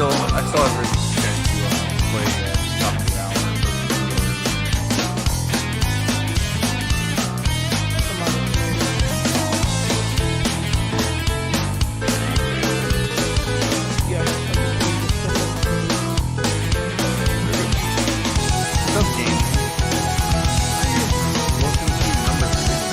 still have really chance to play top of the hour. Some games. Welcome to number 60.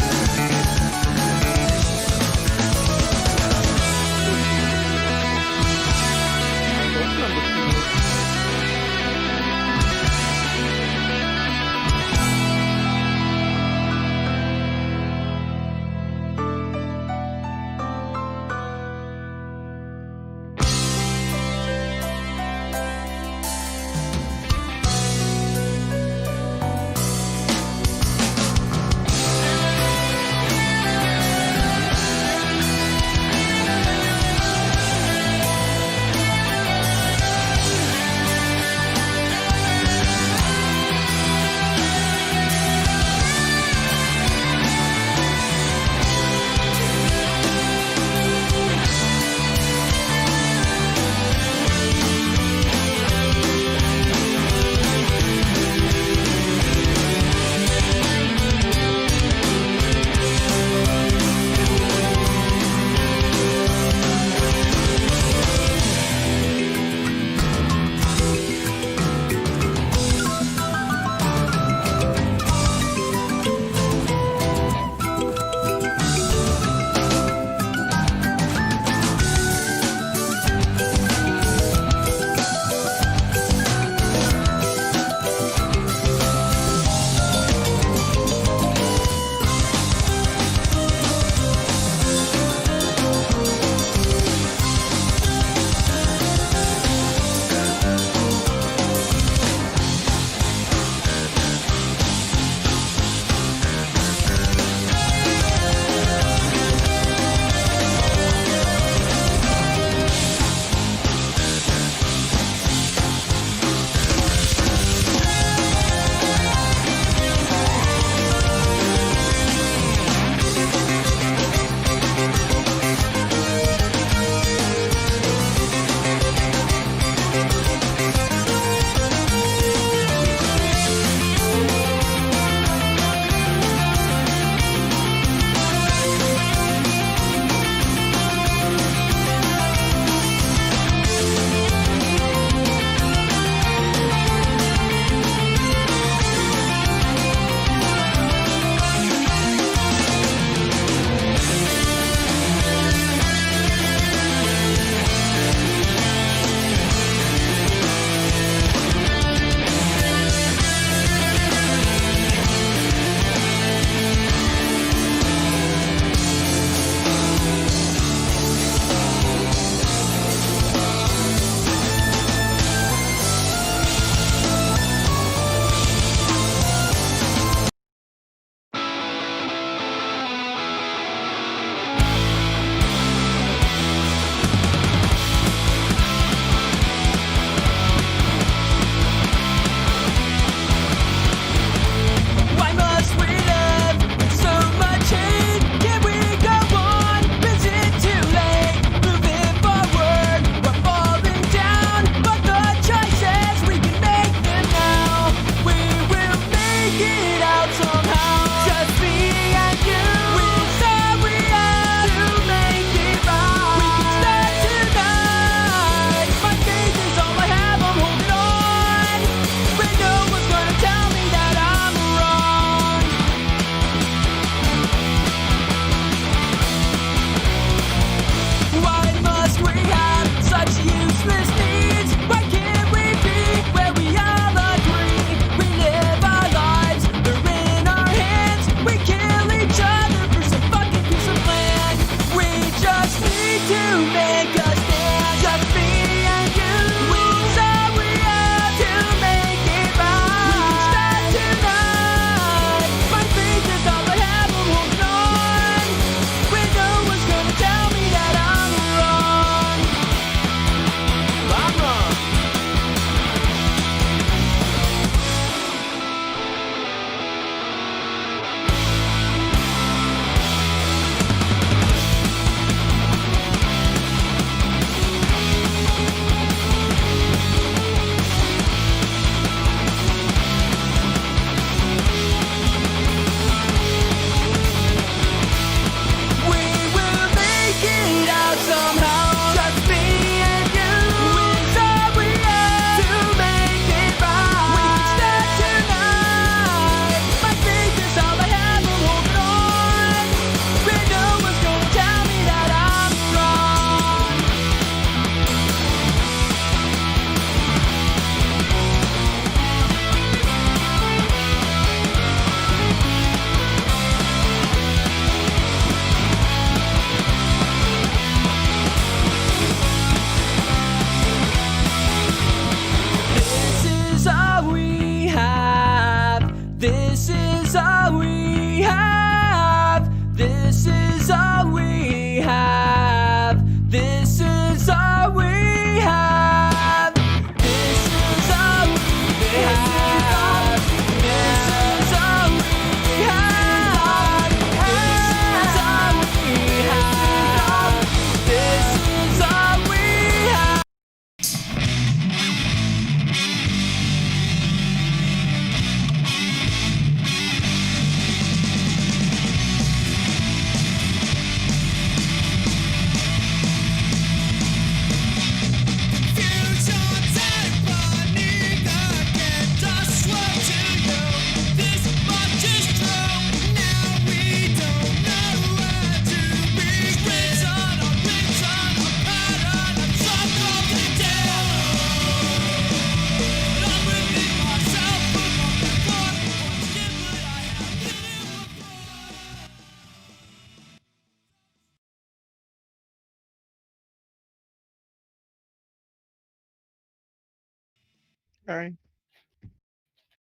Okay.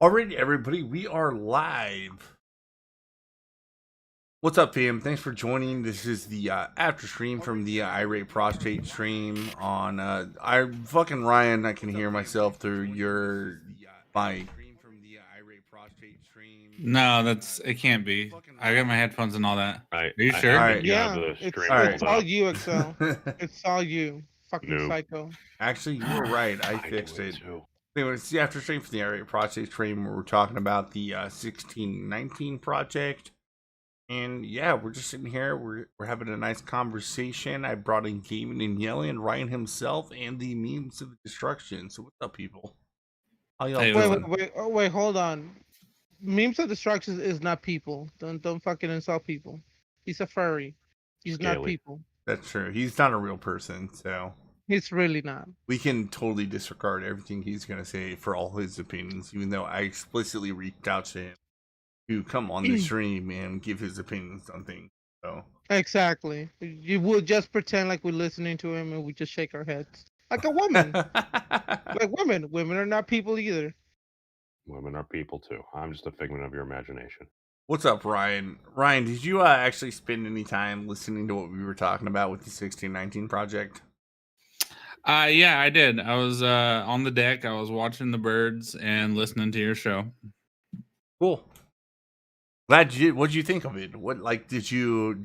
Alright, everybody, we are live. What's up, fam? Thanks for joining. This is the after stream from the Irate Prostate stream on I fucking Ryan. I can hear myself through your mic. No, it can't be. I got my headphones and all that. Are you sure? I All think right. you Yeah, have the it's stream All right. it's pulled all up. you, Excel. It's all you, fucking Noob. psycho. Actually, you were right. I I fixed do it. too. Anyway, it's the after stream from the Irate Prostate stream where we're talking about the 1619 project. And yeah, we're just sitting here. We're having a nice conversation. I brought in Gaming and Yelling, Ryan himself, and the memes of destruction. So what's up, people? How y'all Hey, doing? Wait, hold on. Memes of destruction is not people. Don't fucking insult people. He's a furry. He's not Scaly. people. That's true. He's not a real person, so He's really not. we can totally disregard everything he's gonna say for all his opinions, even though I explicitly reached out to him to come on the stream and give his opinions on things. So Exactly. You would just pretend like we're listening to him and we just shake our heads. Like a woman. Like women. Women are not people either. Women are people too. I'm just a figment of your imagination. What's up, Ryan? Ryan, did you actually spend any time listening to what we were talking about with the 1619 project? Yeah, I did. I was on the deck. I was watching the birds and listening to your show. Cool. Glad you did. What'd you think of it? What did you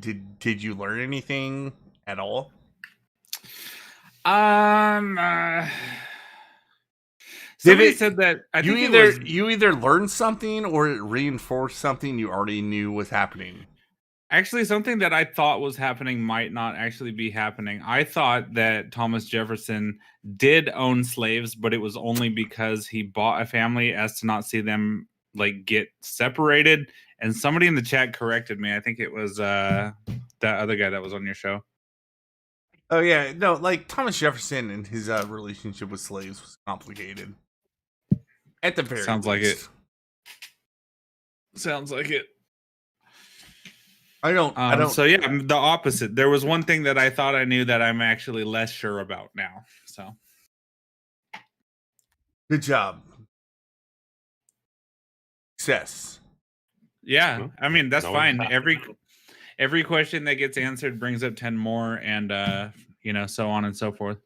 learn anything at all? Somebody said that you either learned something or it reinforced something you already knew was happening. Actually, something that I thought was happening might not actually be happening. I thought that Thomas Jefferson did own slaves, but it was only because he bought a family as to not see them like get separated. And somebody in the chat corrected me. I think it was that other guy that was on your show. Oh yeah, no, like Thomas Jefferson and his relationship with slaves was complicated. At the very Sounds like least. it. Sounds like it. I don't. So yeah, the opposite. There was one thing that I thought I knew that I'm actually less sure about now. So good job. Success. Yeah, I mean that's fine. Exactly. Every question that gets answered brings up 10 more, and so on and so forth.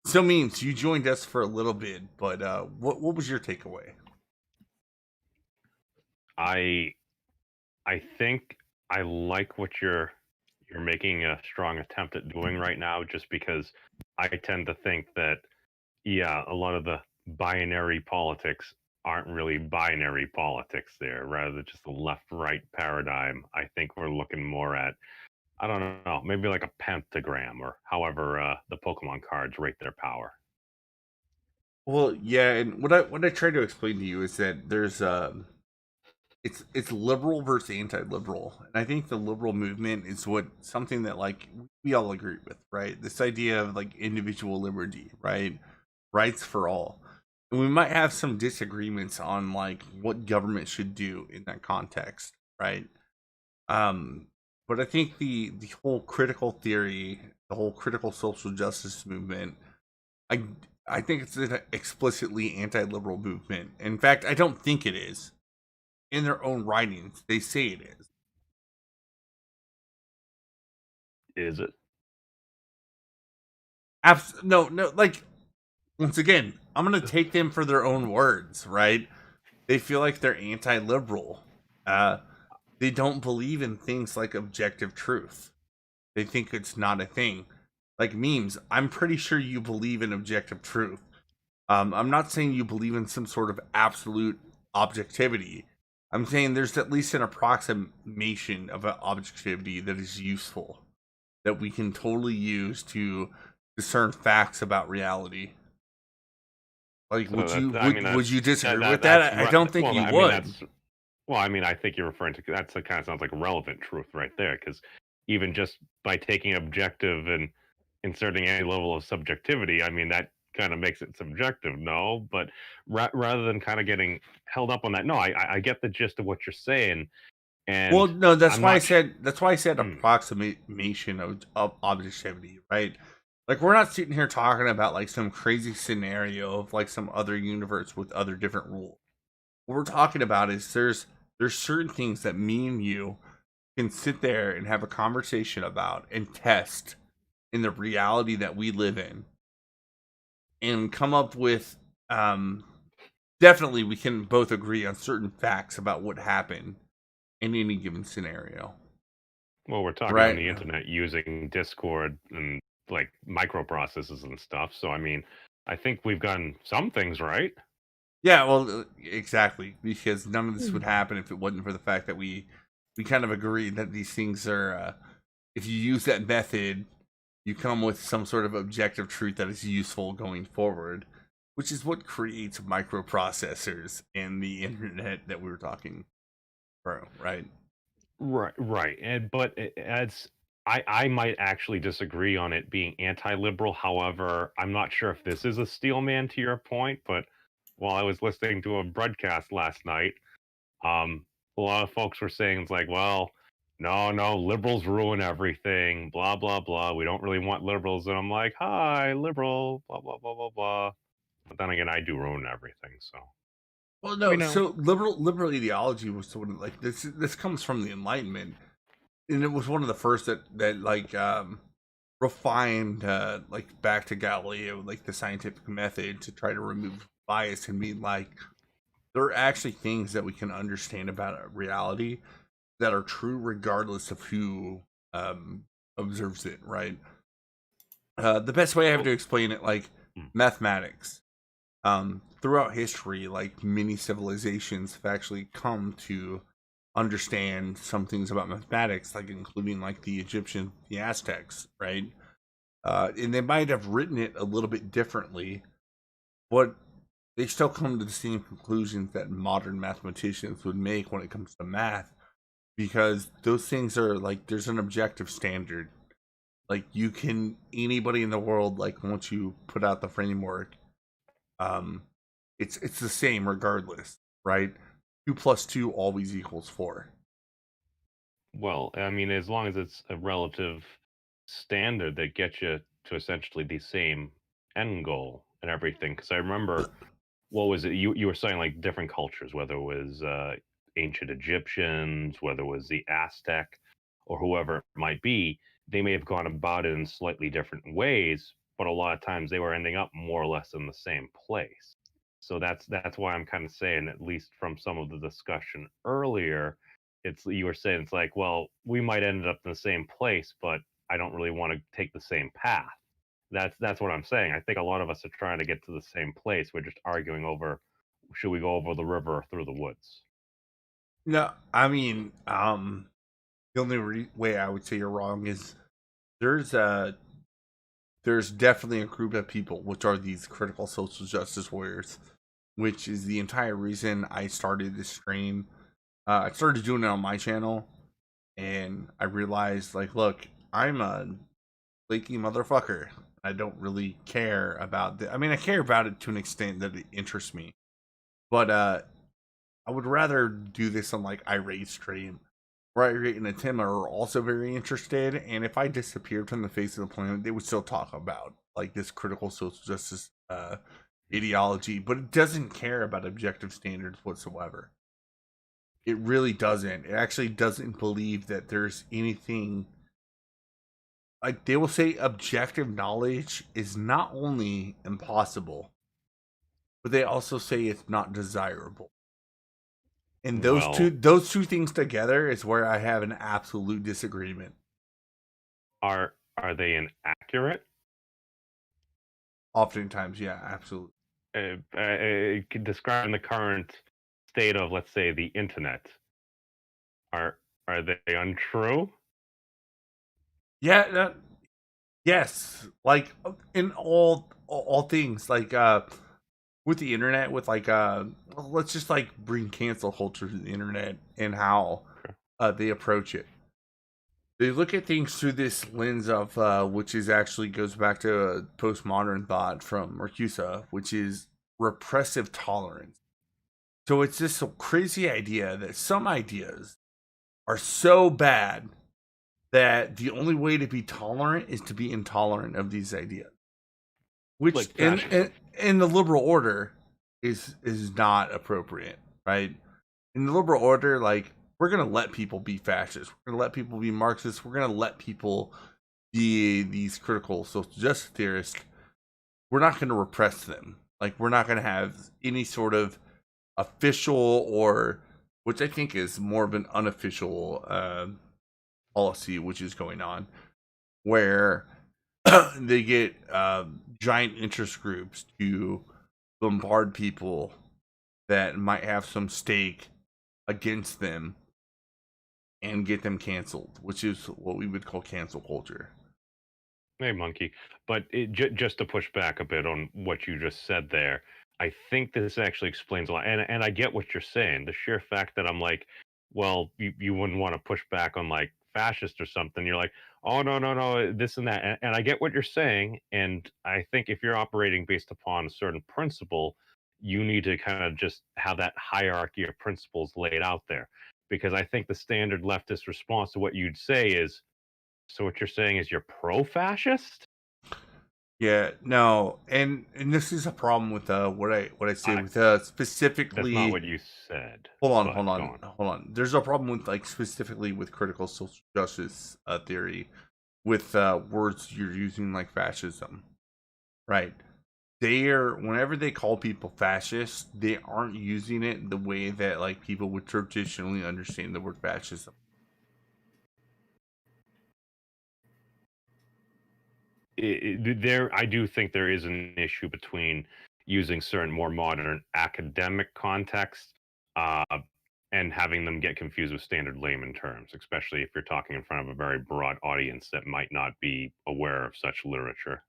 So means you joined us for a little bit, but what was your takeaway? I think I like what you're making a strong attempt at doing right now, just because I tend to think that a lot of the binary politics aren't really binary politics there, rather than just a left-right paradigm. I think we're looking more at, I don't know, maybe like a pentagram or however the Pokemon cards rate their power. Well, yeah, and what I try to explain to you is that there's it's liberal versus anti-liberal, and I think the liberal movement is something that like we all agree with, right? This idea of like individual liberty, right? Rights for all. And we might have some disagreements on like what government should do in that context, right? But I think the whole critical theory, the whole critical social justice movement, I think it's an explicitly anti-liberal movement. In fact, I don't think it is. In their own writings, they say it is. Is it? No, like, once again, I'm going to take them for their own words, right? They feel like they're anti-liberal. They don't believe in things like objective truth. They think it's not a thing. Like memes, I'm pretty sure you believe in objective truth. I'm not saying you believe in some sort of absolute objectivity. I'm saying there's at least an approximation of an objectivity that is useful, that we can totally use to discern facts about reality. Like, So would you disagree with that? I don't think you would. I think you're referring to that kind of sounds like relevant truth right there, because even just by taking objective and inserting any level of subjectivity, I mean that kind of makes it subjective, no? But rather than kind of getting held up on that, no, I get the gist of what you're saying. And well, no, that's why I said approximation of objectivity, right? Like, we're not sitting here talking about like some crazy scenario of like some other universe with other different rules. What we're talking about is there's certain things that me and you can sit there and have a conversation about and test in the reality that we live in and come up with um definitely we can both agree on certain facts about what happened in any given scenario. Well, we're talking on Right? the internet using Discord and like microprocessors and stuff. So I mean, I think we've gotten some things right. Yeah, well, exactly, because none of this Hmm. would happen if it wasn't for the fact that we kind of agree that these things are if you use that method, you come with some sort of objective truth that is useful going forward, which is what creates microprocessors and the internet that we were talking about, right? Right. And but as I might actually disagree on it being anti-liberal. However, I'm not sure if this is a steel man to your point, but while I was listening to a broadcast last night, a lot of folks were saying it's like, well, no, liberals ruin everything, blah blah blah. We don't really want liberals, and I'm like, hi, liberal, blah blah blah blah blah. But then again, I do ruin everything, so. Well, We no. know. So liberal ideology was sort of like this. This comes from the Enlightenment, and it was one of the first that like refined like back to Galileo, like the scientific method to try to remove bias and be like there are actually things that we can understand about reality that are true regardless of who observes it, right? The best way I have Well, to explain it, like hmm, mathematics. Throughout history, like many civilizations have actually come to understand some things about mathematics, like including like the Egyptians, the Aztecs, right? And they might have written it a little bit differently, but they still come to the same conclusions that modern mathematicians would make when it comes to math, because those things are like there's an objective standard. Like you can anybody in the world, like once you put out the framework, um, it's the same regardless, right? 2 plus 2 always equals 4. well, I mean, as long as it's a relative standard that gets you to essentially the same end goal and everything. Because I remember, what was it? You were saying like different cultures, whether it was ancient Egyptians, whether it was the Aztec, or whoever it might be. They may have gone about it in slightly different ways, but a lot of times they were ending up more or less in the same place. So that's why I'm kind of saying, at least from some of the discussion earlier, it's you were saying it's like, well, we might end up in the same place, but I don't really want to take the same path. That's what I'm saying. I think a lot of us are trying to get to the same place. We're just arguing over, should we go over the river or through the woods? No, I mean, the only way I would say you're wrong is there's a there's definitely a group of people which are these critical social justice warriors, which is the entire reason I started this stream. I started doing it on my channel, and I realized, like, look, I'm a flaky motherfucker. I don't really care about I mean, I care about it to an extent that it interests me, but I would rather do this on like Irate stream. Where Irate and Tim are also very interested, and if I disappeared from the face of the planet, they would still talk about like this critical social justice ideology, but it doesn't care about objective standards whatsoever. It really doesn't. It actually doesn't believe that there's anything like they will say objective knowledge is not only impossible, but they also say it's not desirable. And Well, those two things together is where I have an absolute disagreement. are they inaccurate? Oftentimes, yeah, absolutely. Describing the current state of, let's say, the internet. Are are they untrue? Yeah, yes. Like in all things, like with the internet, with like well, let's just like bring cancel culture to the internet and how they approach it. They look at things through this lens of which is actually goes back to a postmodern thought from Marcuse, which is repressive tolerance. So it's this crazy idea that some ideas are so bad that the only way to be tolerant is to be intolerant of these ideas, which Like in fascism. in the liberal order is not appropriate, right? In the liberal order, like, we're gonna let people be fascists, we're gonna let people be Marxists, we're gonna let people be these critical social justice theorists. We're not gonna repress them. Like, we're not gonna have any sort of official, or which I think is more of an unofficial policy which is going on, where they get giant interest groups to bombard people that might have some stake against them and get them canceled, which is what we would call cancel culture. Hey, monkey. But just to push back a bit on what you just said there, I think this actually explains a lot. And I get what you're saying. The sheer fact that I'm like, well, you wouldn't want to push back on like fascist or something. You're like, oh, no, no, no, this and that. And I get what you're saying. And I think if you're operating based upon a certain principle, you need to kind of just have that hierarchy of principles laid out there. Because I think the standard leftist response to what you'd say is, so what you're saying is you're pro-fascist? Yeah, no, and this is a problem with what I say I, with that's not specifically. what you said. Hold on, But hold go on, on. hold on. There's a problem with, like, specifically with critical social justice theory, with words you're using like fascism, right? They're, whenever they call people fascist, they aren't using it the way that, like, people would traditionally understand the word fascism. I do think there is an issue between using certain more modern academic contexts uh, and having them get confused with standard layman terms, especially if you're talking in front of a very broad audience that might not be aware of such literature.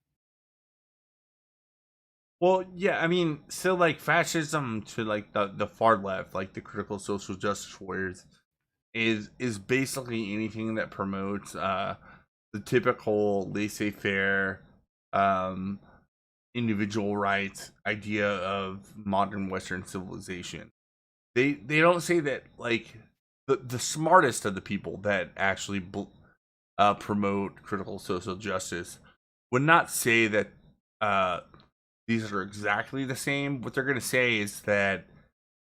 Well, yeah, I mean, so, like, fascism to, like, the far left, like the critical social justice warriors, is basically anything that promotes the typical laissez-faire, um, individual rights idea of modern Western civilization. They don't say that, like, the smartest of the people that actually promote critical social justice would not say that uh, these are exactly the same. What they're going to say is that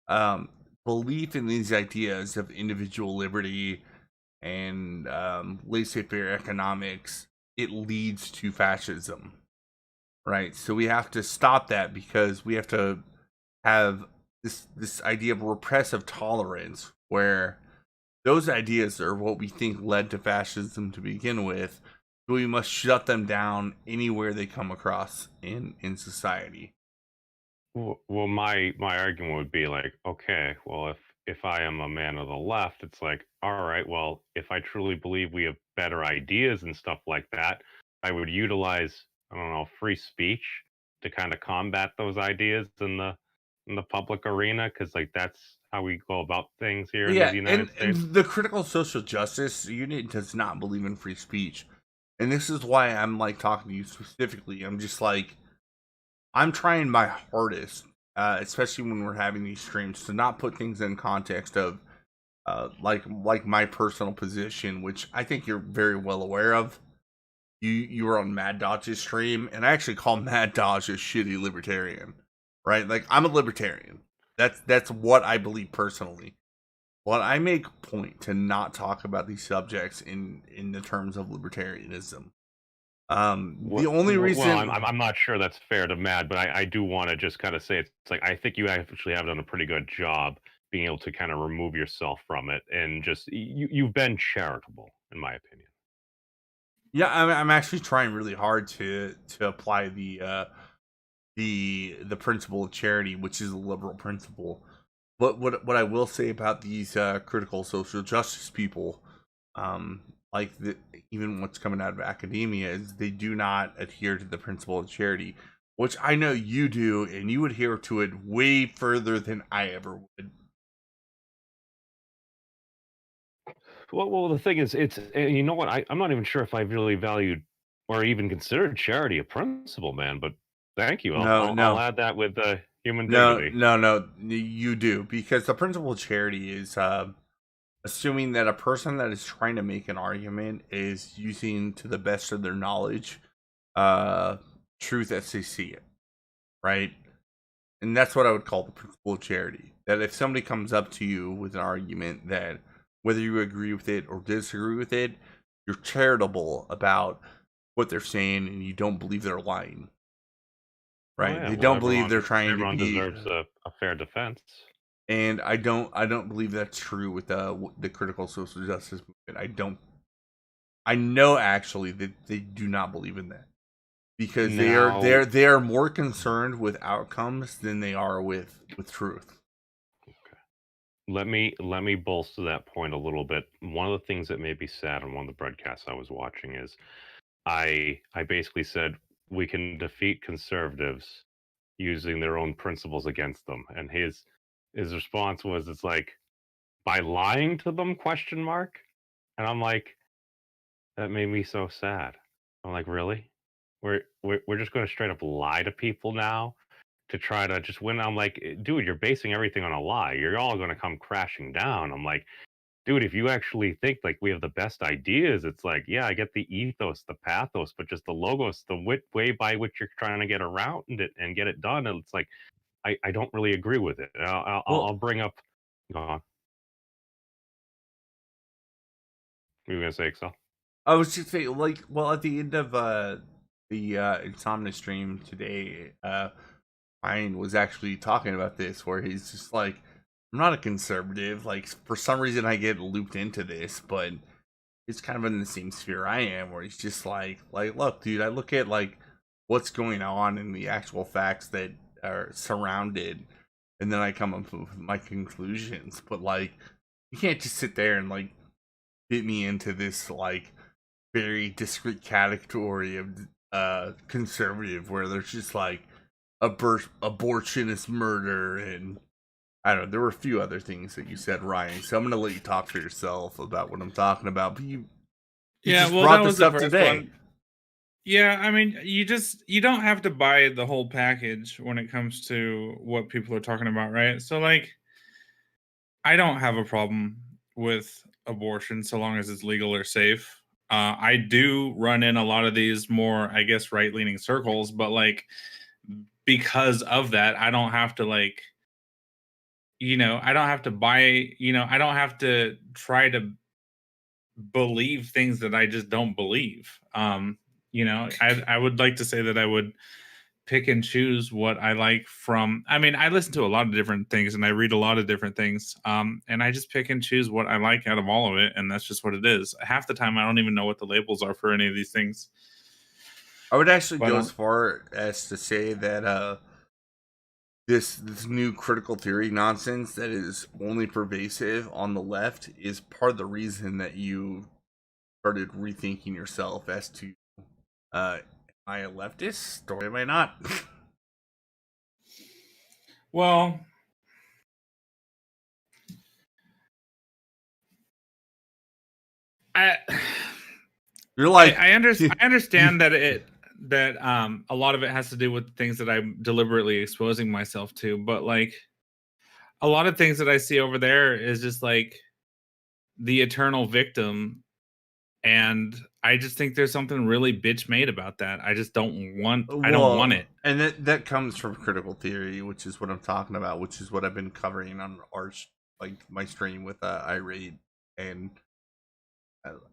um, belief in these ideas of individual liberty and laissez-faire economics, it leads to fascism, right? So we have to stop that, because we have to have this idea of repressive tolerance, where those ideas are what we think led to fascism to begin with. So we must shut them down anywhere they come across in society. Well, my argument would be like, okay, well, if I am a man of the left, it's like, all right, well, if I truly believe we have better ideas and stuff like that, I would utilize, I don't know, free speech to kind of combat those ideas in the public arena, because like that's how we go about things here in the Yeah, United States. and the critical social justice unit does not believe in free speech. And this is why I'm, like, talking to you specifically. I'm just like, I'm trying my hardest, especially when we're having these streams, to not put things in context of like my personal position, which I think you're very well aware of. You were on Mad Dodge's stream, and I actually call Mad Dodge a shitty libertarian, right? Like, I'm a libertarian. That's what I believe personally. But I make a point to not talk about these subjects in the terms of libertarianism. The only Well, reason, I'm not sure that's fair to Mad, but I do want to just kind of say it's like I think you actually have done a pretty good job being able to kind of remove yourself from it, and just you've been charitable, in my opinion. yeah, I'm actually trying really hard to apply the principle of charity, which is a liberal principle. But what I will say about these critical social justice people, um, like even what's coming out of academia, is they do not adhere to the principle of charity, which I know you do, and you adhere to it way further than I ever would. Well, the thing is, it's and you know what? I'm not even sure if I really valued or even considered charity a principle, man. But thank you. No, I'll no, add that with human no, dignity. no, no. You do, because the principle of charity is assuming that a person that is trying to make an argument is using to the best of their knowledge truth as they see it, right? And that's what I would call the principle of charity. That if somebody comes up to you with an argument that whether you agree with it or disagree with it, you're charitable about what they're saying and you don't believe they're lying. Right? Yeah, They well, don't believe they're trying to everyone be, deserves a fair defense. and I don't believe that's true with the critical social justice movement. I know actually that they do not believe in that because they are more concerned with outcomes than they are with truth. Let me bolster that point a little bit. One of the things that made me sad on one of the broadcasts I was watching is I basically said we can defeat conservatives using their own principles against them, and his response was, it's like, by lying to them, question mark. And I'm like, that made me so sad. I'm like, really? We're just going to straight up lie to people now to try to just win? I'm like, dude, you're basing everything on a lie. You're all going to come crashing down. I'm like, dude, if you actually think like we have the best ideas, it's like, yeah, I get the ethos, the pathos, but just the logos, the way by which you're trying to get around it and get it done. And it's like, I don't really agree with it. I'll bring up. Go on. You were gonna say, Excel? I was just saying, like, well, at the end of the Insomnia stream today, Ryan was actually talking about this, where he's just like, I'm not a conservative. Like, for some reason, I get looped into this, but it's kind of in the same sphere I am, where he's just like, look, dude, I look at like what's going on and the actual facts that are surrounded, and then I come up with my conclusions. But like, you can't just sit there and like fit me into this like very discrete category of conservative, where there's just like abortion is murder, and I don't know, there were a few other things that you said, Ryan, so I'm gonna let you talk for yourself about what I'm talking about. But you just brought this up today. One. Yeah, I mean, you don't have to buy the whole package when it comes to what people are talking about, right? So like, I don't have a problem with abortion so long as it's legal or safe. I do run in a lot of these more, I guess, right-leaning circles, but like, because of that, I don't have to like, I don't have to buy, I don't have to try to believe things that I just don't believe. I would like to say that I would pick and choose what I like from. I mean, I listen to a lot of different things and I read a lot of different things. And I just pick and choose what I like out of all of it, and that's just what it is. Half the time I don't even know what the labels are for any of these things. I would actually go as far as to say that this new critical theory nonsense that is only pervasive on the left is part of the reason that you started rethinking yourself as to am I a leftist or am I not? Well, you're like, I understand that a lot of it has to do with things that I'm deliberately exposing myself to, but like a lot of things that I see over there is just like the eternal victim, and I just think there's something really bitch made about that. I just don't want. I don't want it. And that comes from critical theory, which is what I'm talking about, which is what I've been covering on my stream with Irate, and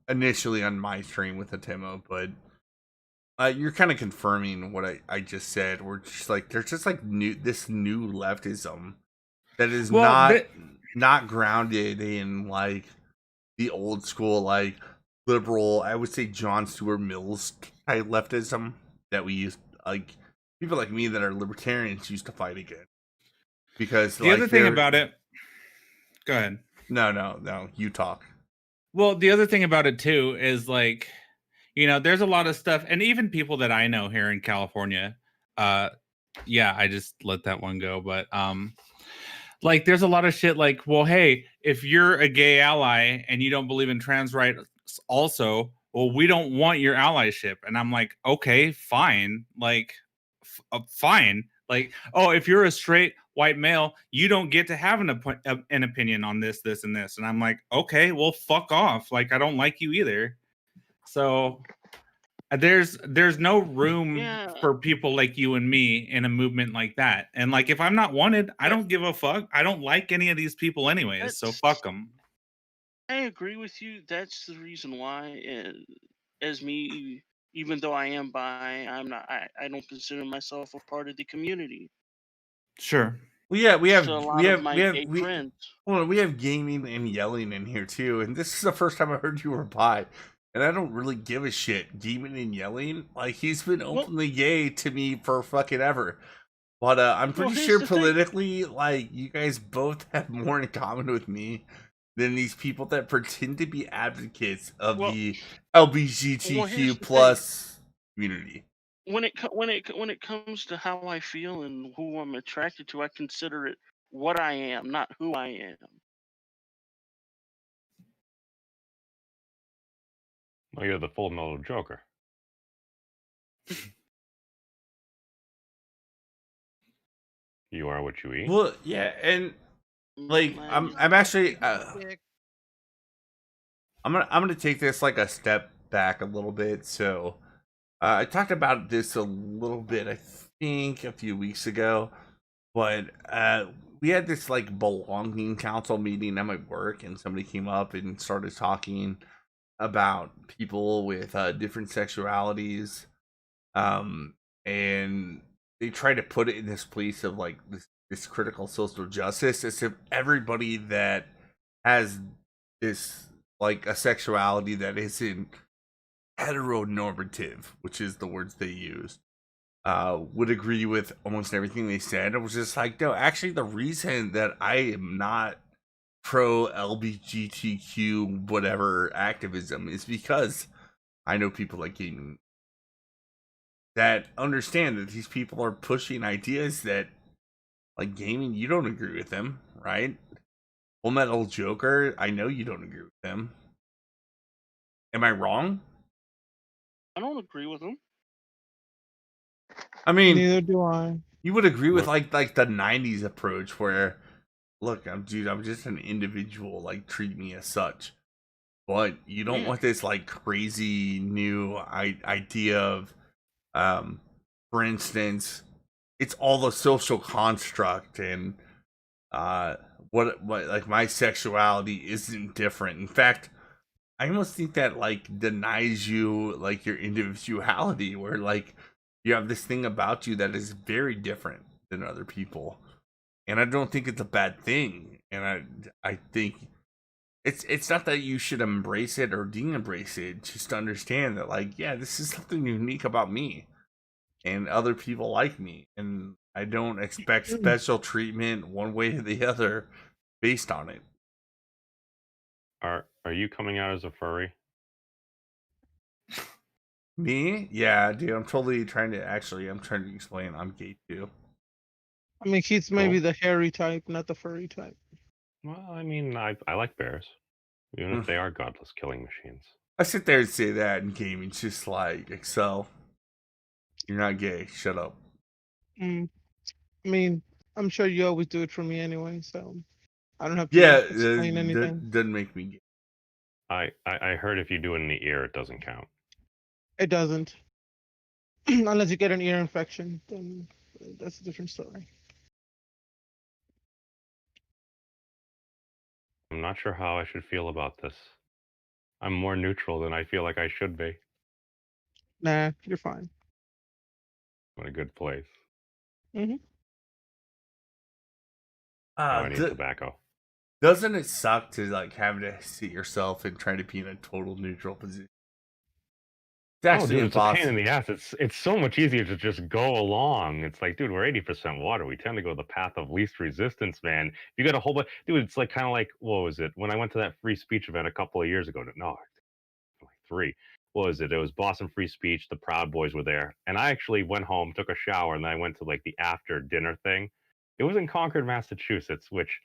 initially on my stream with Atemo, but you're kind of confirming what I just said. We're just like, there's just like this new leftism that is not grounded in like the old school like liberal, I would say John Stuart Mills type leftism that we used, like people like me that are libertarians used to fight against. Because the other thing about it, go ahead. No, you talk. Well, the other thing about it too is like, there's a lot of stuff, and even people that I know here in California, yeah, I just let that one go, but like there's a lot of shit like, well, hey, if you're a gay ally and you don't believe in trans rights also, well, we don't want your allyship. And I'm like, okay, fine, like fine, Like, oh, if you're a straight white male, you don't get to have an opinion on this, this, and this. And I'm like, okay, well, fuck off. Like, I don't like you either. So there's no room Yeah, for people like you and me in a movement like that. And like, if I'm not wanted, I that, don't give a fuck. I don't like any of these people anyways. So fuck them. I agree with you. That's the reason why, as me, even though I am bi, I'm not. I don't consider myself a part of the community. Sure. Well, yeah, So a lot of my gay friends. well, we have gaming and yelling in here too, and this is the first time I heard you were bi, and I don't really give a shit. Gaming and yelling, like he's been Well, openly gay to me for fucking ever. But I'm well, pretty here's sure the thing. politically, like you guys both have more in common with me than these people that pretend to be advocates of Well, the well, LGBTQ here's the thing. plus community. When it comes to how I feel and who I'm attracted to, I consider it what I am, not who I am. Well, you're the full metal Joker. You are what you eat. Well, yeah, and like Man, I'm actually Dick. I'm gonna take this like a step back a little bit. So I talked about this a little bit, I think, a few weeks ago, but we had this like belonging council meeting at my work, and somebody came up and started talking about people with different sexualities, um, and they tried to put it in this place of like this critical social justice, as if everybody that has this like a sexuality that isn't heteronormative, which is the words they used, would agree with almost everything they said. I was just like, no, actually, the reason that I am not pro LGBTQ whatever activism is because I know people like gaming that understand that these people are pushing ideas that, like gaming, you don't agree with them, right? Full Metal Joker, I know you don't agree with them. Am I wrong? I don't agree with them. I mean, Neither do I. you would agree with Look, like the '90s approach, where, look, I'm just an individual. Like, treat me as such. But you don't Yeah. want this like crazy new idea of, um, for instance, it's all the social construct and what like my sexuality isn't different. In fact, I almost think that like denies you like your individuality, where like you have this thing about you that is very different than other people, and I don't think it's a bad thing. And I think it's not that you should embrace it or de-embrace it, just to understand that like, yeah, this is something unique about me and other people like me, and I don't expect special treatment one way or the other based on it. are you coming out as a furry? Me? Yeah, dude, I'm totally trying to I'm trying to explain I'm gay too. I mean, he's maybe the hairy type, not the furry type. Well, I mean, I like bears, even if they are godless killing machines. I sit there and say that in gaming, just like, Excel, you're not gay, shut up. I mean, I'm sure you always do it for me anyway, so I don't have to Yeah, explain anything. doesn't make me gay. I heard if you do it in the ear, it doesn't count. It doesn't. Unless you get an ear infection, then that's a different story. I'm not sure how I should feel about this. I'm more neutral than I feel like I should be. Nah, you're fine. I'm in a good place. hmm Now I need tobacco. Doesn't it suck to like having to sit yourself and try to be in a total neutral position? It's actually Dude, it's a pain in impossible. the ass. It's so much easier to just go along. It's like, dude, we're 80% water. We tend to go the path of least resistance, man. You got a whole bunch, dude. It's like kind of like, what was it? When I went to that free speech event a couple of years ago, no, like 3. What was it? It was Boston Free Speech. The Proud Boys were there, and I actually went home, took a shower, and then I went to like the after dinner thing. It was in Concord, Massachusetts, which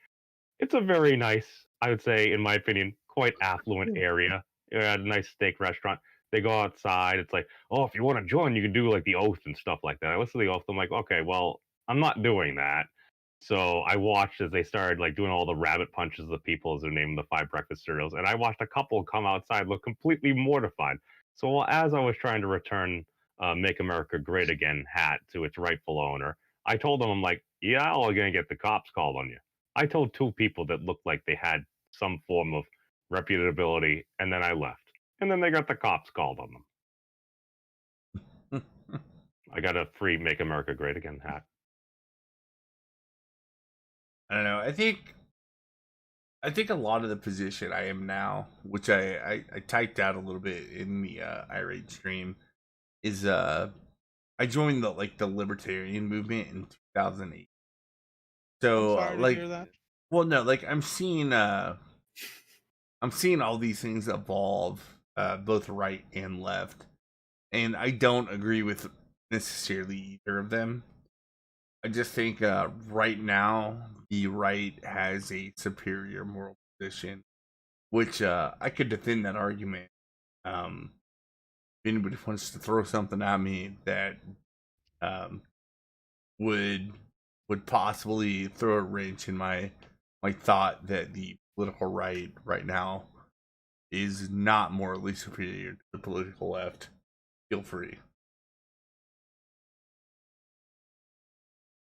it's a very nice, I would say, in my opinion, quite affluent area. It had a nice steak restaurant. They go outside. It's like, oh, if you want to join, you can do like the oath and stuff like that. I listen to the oath. I'm like, okay, well, I'm not doing that. So I watched as they started like doing all the rabbit punches of the people as they're naming the 5 breakfast cereals, and I watched a couple come outside look completely mortified. So as I was trying to return "Make America Great Again" hat to its rightful owner, I told them, I'm like, yeah, all gonna get the cops called on you. I told 2 people that looked like they had some form of reputability, and then I left. And then they got the cops called on them. I got a free "Make America Great Again" hat. I don't know. I think a lot of the position I am now, which I typed out a little bit in the Irate stream, is I joined the libertarian movement in 2008. I'm So sorry to hear that. well, no, like I'm seeing all these things evolve, both right and left, and I don't agree with necessarily either of them. I just think right now the right has a superior moral position, which I could defend that argument. If anybody wants to throw something at me that um, would possibly throw a wrench in my thought that the political right now is not morally superior to the political left, feel free.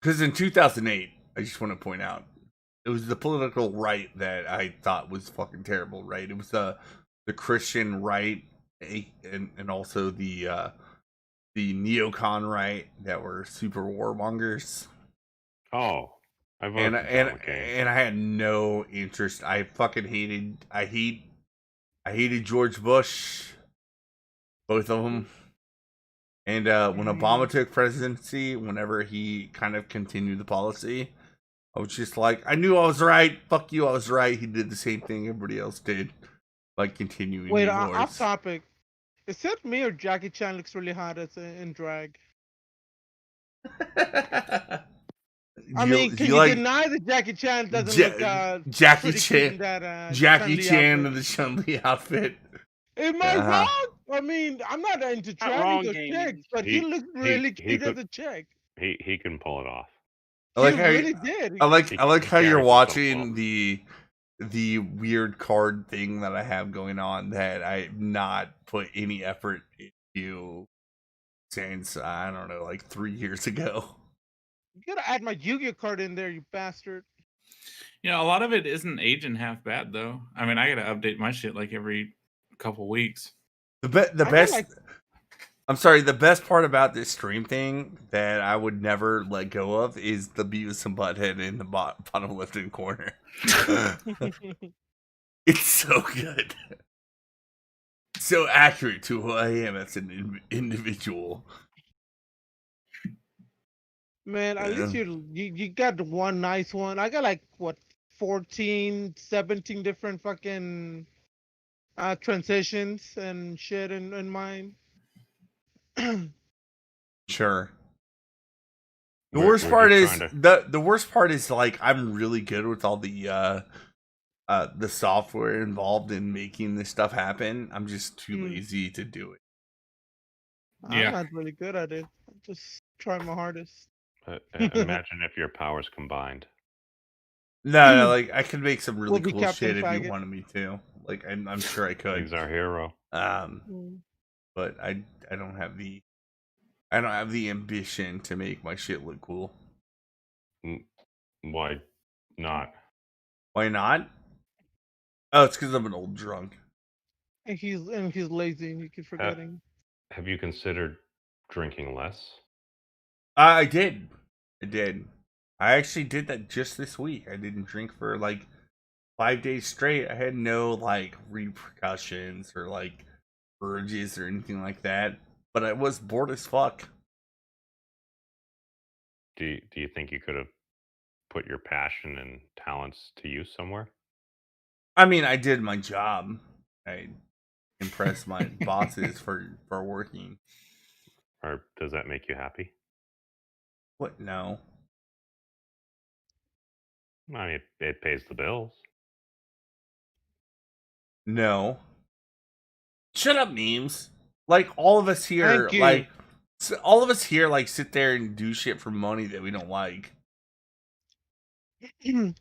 Because in 2008, I just want to point out, it was the political right that I thought was fucking terrible. Right? It was the Christian right, and also the neocon right that were super warmongers. Oh, I voted for John McCain. And I had no interest. I fucking hated George Bush, both of them. And when Obama took presidency, whenever he kind of continued the policy, I was just like, I knew I was right. Fuck you, I was right. He did the same thing everybody else did, like continuing. Wait, off topic. Is it me or Jackie Chan looks really hot in drag? I mean, can you deny that Jackie Chan doesn't look Jackie Chan? Jackie Chan in the Chun-Li outfit. Am I wrong? I mean, I'm not into trans or chicks, but he looks really cute as a chick. He can pull it off. I like how you're watching the weird card thing that I have going on that I've not put any effort into since, I don't know, like 3 years ago. You gotta add my Yu-Gi-Oh card in there, you bastard. Yeah, a lot of it isn't aging half bad though. I mean, I gotta update my shit like every couple weeks. The best. I'm sorry. The best part about this stream thing that I would never let go of is the Beavis and Butthead in the bottom left-hand corner. It's so good, so accurate to who I am as an individual. Man, at least you got one nice one. I got like what 14, 17 different fucking transitions and shit in mine. Sure. The worst part is the worst part is like I'm really good with all the software involved in making this stuff happen. I'm just too lazy to do it. I'm not really good at it. I just try my hardest. Imagine if your powers combined. No, like I could make some really cool shit if you wanted me to. Like I'm sure I could. He's our hero. But I don't have the ambition to make my shit look cool. Why not? Why not? Oh, it's because I'm an old drunk. And he's lazy and he keeps forgetting. Have you considered drinking less? I did. I actually did that just this week. I didn't drink for like 5 days straight. I had no like repercussions or like urges or anything like that. But I was bored as fuck. Do you think you could have put your passion and talents to use somewhere? I mean, I did my job. I impressed my bosses for working. Or does that make you happy? What? No. I mean, it pays the bills. No. Shut up, memes. Like all of us here, like So all of us here like sit there and do shit for money that we don't like.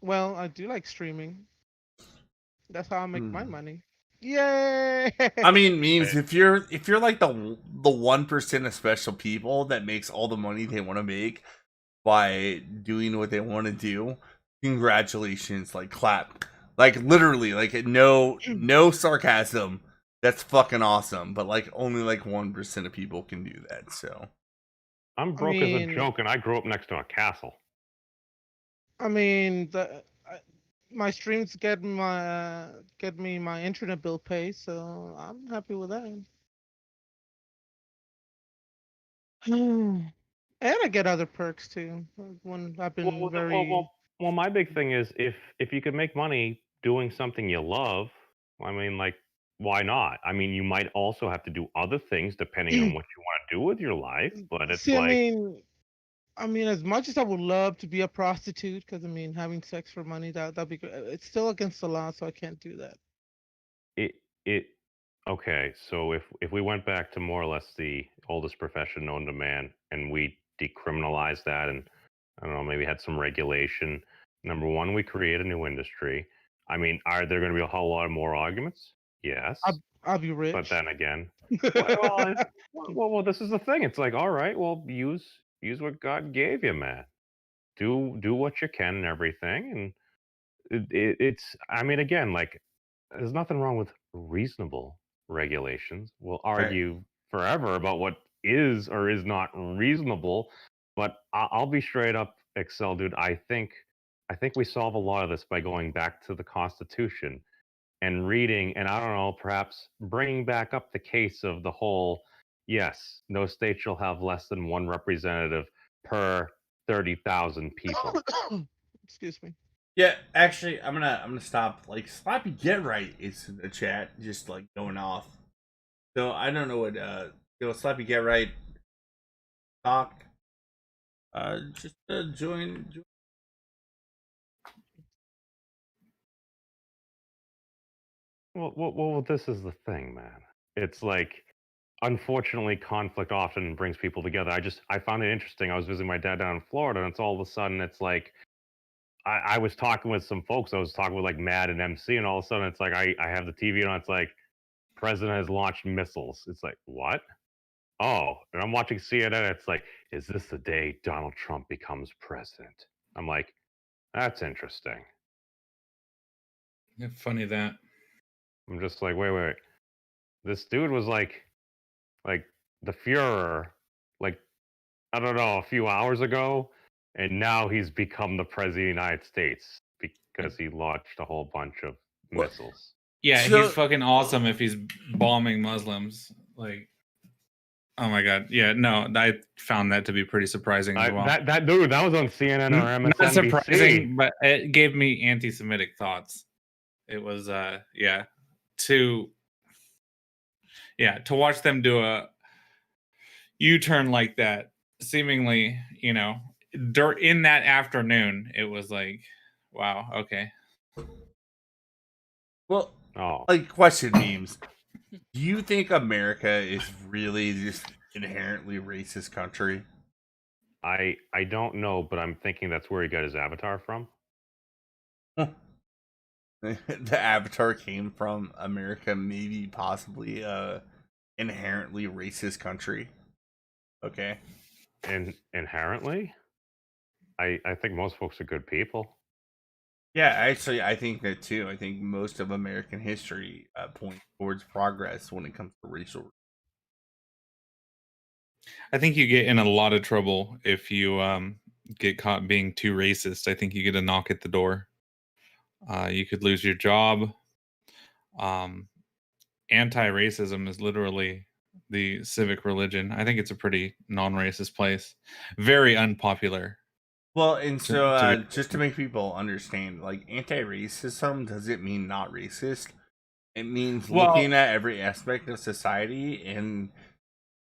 Well, I do like streaming. That's how I make my Hmm. money. Yay! I mean, memes. If you're like the 1% of special people that makes all the money they want to make by doing what they want to do, congratulations! Like clap, like literally, like no sarcasm. That's fucking awesome. But like only like 1% of people can do that. So I'm I broke as a mean, joke, and I grew up next to a castle. I mean, my streams get me my internet bill paid, so I'm happy with that. And I get other perks too. One I've Well, been well, well, very well, well, my big thing is if you could make money doing something you love, I mean, like, why not? I mean, you might also have to do other things depending on what you want to do with your life, but it's see. like I mean, as much as I would love to be a prostitute, because I mean, having sex for money that'd be great. It's still against the law, so I can't do that. it. Okay, so if we went back to more or less the oldest profession known to man, and we decriminalized that, and I don't know, maybe had some regulation. Number one, we create a new industry. I mean, are there going to be a whole lot of more arguments? Yes. I'll be But rich. then again, well, this is the thing. It's like, all right, well, use what God gave you, man. Do what you can and everything, and it's. I mean, again, like, there's nothing wrong with reasonable regulations. We'll right. argue forever about what is or is not reasonable, but I'll be straight up, Excel, dude. I think we solve a lot of this by going back to the Constitution and reading, and I don't know, perhaps bringing back up the case of the whole, yes, no state shall have less than one representative per 30,000 people. Excuse me. Yeah, actually, I'm gonna stop. Like Sloppy Get Right is in the chat, just like going off. So I don't know what Sloppy Get Right talk. Just join. Well, this is the thing, man. It's like, unfortunately, conflict often brings people together. I found it interesting. I was visiting my dad down in Florida, and it's all of a sudden, it's like, I was talking with some folks. I was talking with like Matt and MC, and all of a sudden, it's like I have the TV on. It's like, president has launched missiles. It's like, what? Oh, and I'm watching CNN. It's like, is this the day Donald Trump becomes president? I'm like, that's interesting. Yeah, funny that. I'm just like, wait. This dude was like the Fuhrer, like, I don't know, a few hours ago, and now he's become the president of the United States because he launched a whole bunch of What? missiles. Yeah, So- he's fucking awesome if he's bombing Muslims. Like, oh my god, yeah, no, I found that to be pretty surprising as well. That dude, that was on CNN or MSNBC. Not surprising, but it gave me anti-Semitic thoughts. It was, to watch them do a U-turn like that, seemingly, in that afternoon, it was like, wow, okay. Well, Oh, like question memes. Do you think America is really just inherently racist country? I don't know, but I'm thinking that's where he got his avatar from. The Avatar came from America, maybe possibly inherently racist country. Okay. And inherently, I think most folks are good people. Yeah, actually, I think that too. I think most of American history points towards progress when it comes to racial. I think you get in a lot of trouble if you get caught being too racist. I think you get a knock at the door. You could lose your job. Anti-racism is literally the civic religion. I think it's a pretty non-racist place. Very unpopular. Well, and so to be- just to make people understand, like anti-racism doesn't mean not racist. It means Well- looking at every aspect of society and